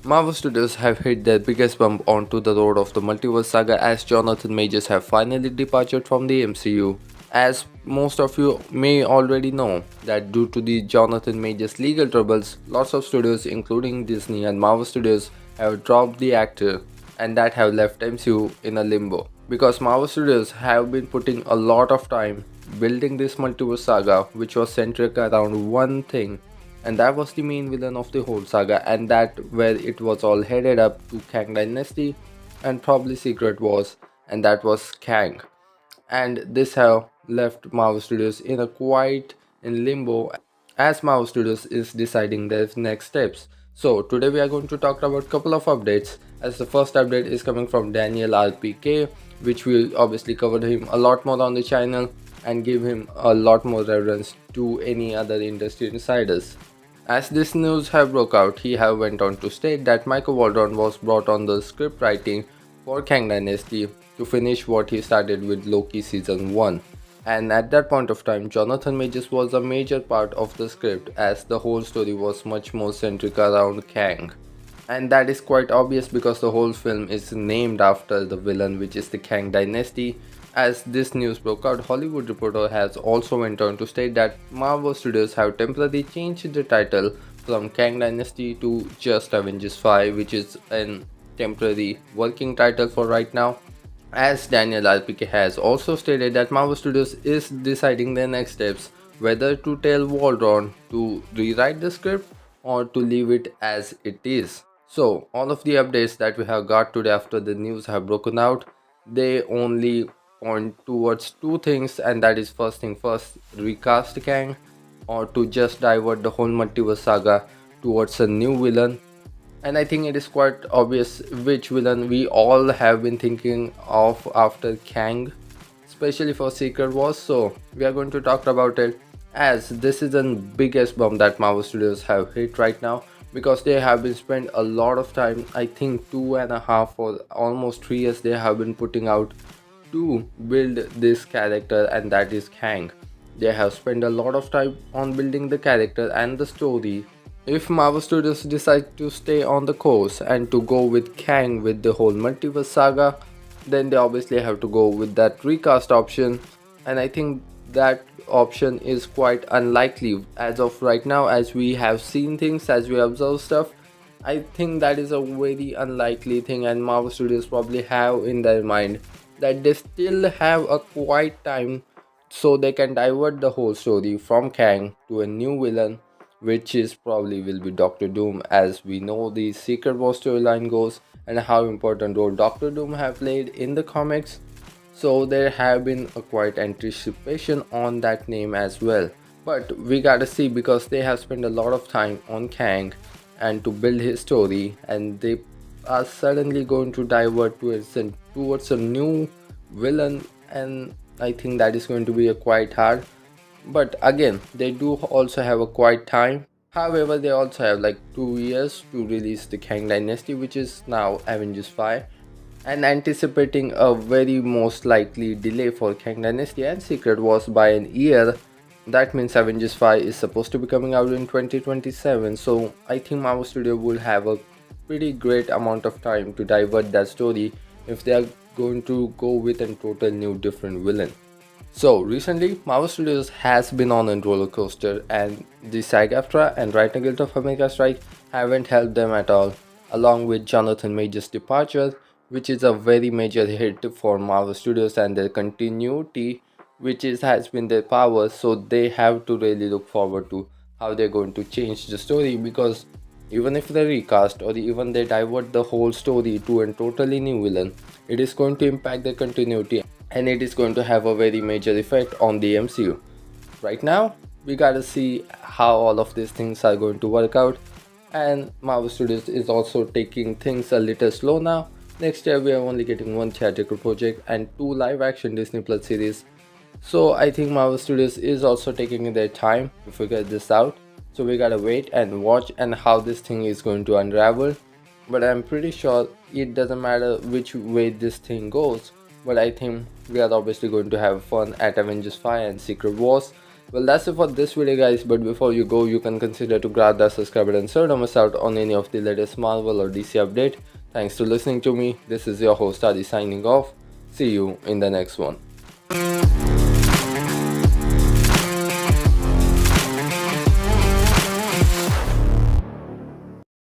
Marvel Studios have hit their biggest bump onto the road of the multiverse saga as Jonathan Majors have finally departed from the MCU. As most of you may already know, that due to the Jonathan Majors legal troubles, lots of studios including Disney and Marvel Studios have dropped the actor and that have left MCU in a limbo. Because Marvel Studios have been putting a lot of time building this multiverse saga which was centric around one thing, and that was the main villain of the whole saga, and that where it was all headed up to Kang Dynasty and probably Secret Wars, and that was Kang. And this have left Marvel Studios in a quite in limbo as Marvel Studios is deciding their next steps. So today we are going to talk about couple of updates, as the first update is coming from Daniel RPK, which will obviously cover him a lot more on the channel and give him a lot more reference to any other industry insiders. As this news have broke out, he have went on to state that Michael Waldron was brought on the script writing for Kang Dynasty to finish what he started with Loki season 1. And at that point of time, Jonathan Majors was a major part of the script as the whole story was much more centric around Kang. And that is quite obvious because the whole film is named after the villain, which is the Kang Dynasty. As this news broke out, Hollywood Reporter has also went on to state that Marvel Studios have temporarily changed the title from Kang Dynasty to just Avengers 5, which is an temporary working title for right now. As Daniel RPK has also stated that Marvel Studios is deciding their next steps, whether to tell Waldron to rewrite the script or to leave it as it is. So all of the updates that we have got today after the news have broken out, they only point towards two things, and that is first thing first, recast Kang, or to just divert the whole multiverse saga towards a new villain. And I think it is quite obvious which villain we all have been thinking of after Kang, especially for Secret Wars. So we are going to talk about it, as this is the biggest bomb that Marvel Studios have hit right now, because they have been spent a lot of time, I think 2.5 or almost 3 years they have been putting out to build this character, and that is Kang. They have spent a lot of time on building the character and the story. If Marvel Studios decide to stay on the course and to go with Kang with the whole multiverse saga, then they obviously have to go with that recast option, and I think that option is quite unlikely as of right now. As we have seen things, as we observe stuff, I think that is a very unlikely thing, and Marvel Studios probably have in their mind that they still have a quiet time so they can divert the whole story from Kang to a new villain, which is probably will be Doctor Doom, as we know the Secret Wars storyline goes and how important role Doctor Doom have played in the comics. So there have been a quite anticipation on that name as well. But we gotta see, because they have spent a lot of time on Kang and to build his story, and they are suddenly going to divert towards a new villain, and I think that is going to be a quite hard. But again, they do also have a quiet time. However, they also have like 2 years to release the Kang Dynasty, which is now Avengers 5, and anticipating a very most likely delay for Kang Dynasty and Secret Wars by an year. That means Avengers 5 is supposed to be coming out in 2027. So I think Marvel Studio will have a pretty great amount of time to divert that story if they are going to go with a total new different villain. So recently, Marvel Studios has been on a roller coaster, and the SAG-AFTRA and Writer Guild of America strike haven't helped them at all, along with Jonathan Majors' departure, which is a very major hit for Marvel Studios and their continuity, which has been their power. So they have to really look forward to how they're going to change the story, because even if they recast or even they divert the whole story to a totally new villain, it is going to impact the continuity, and it is going to have a very major effect on the MCU. Right now, we gotta see how all of these things are going to work out, and Marvel Studios is also taking things a little slow now. Next year, we are only getting one theatrical project and 2 live action Disney Plus series. So I think Marvel Studios is also taking their time to figure this out. So we gotta wait and watch and how this thing is going to unravel. But I'm pretty sure it doesn't matter which way this thing goes. But I think we are obviously going to have fun at Avengers 5 and Secret Wars, Well, that's it for this video, guys, but before you go, you can consider to grab that subscribe button so don't miss out on any of the latest Marvel or DC update. Thanks for listening to me. This is your host Adi signing off. See you in the next one.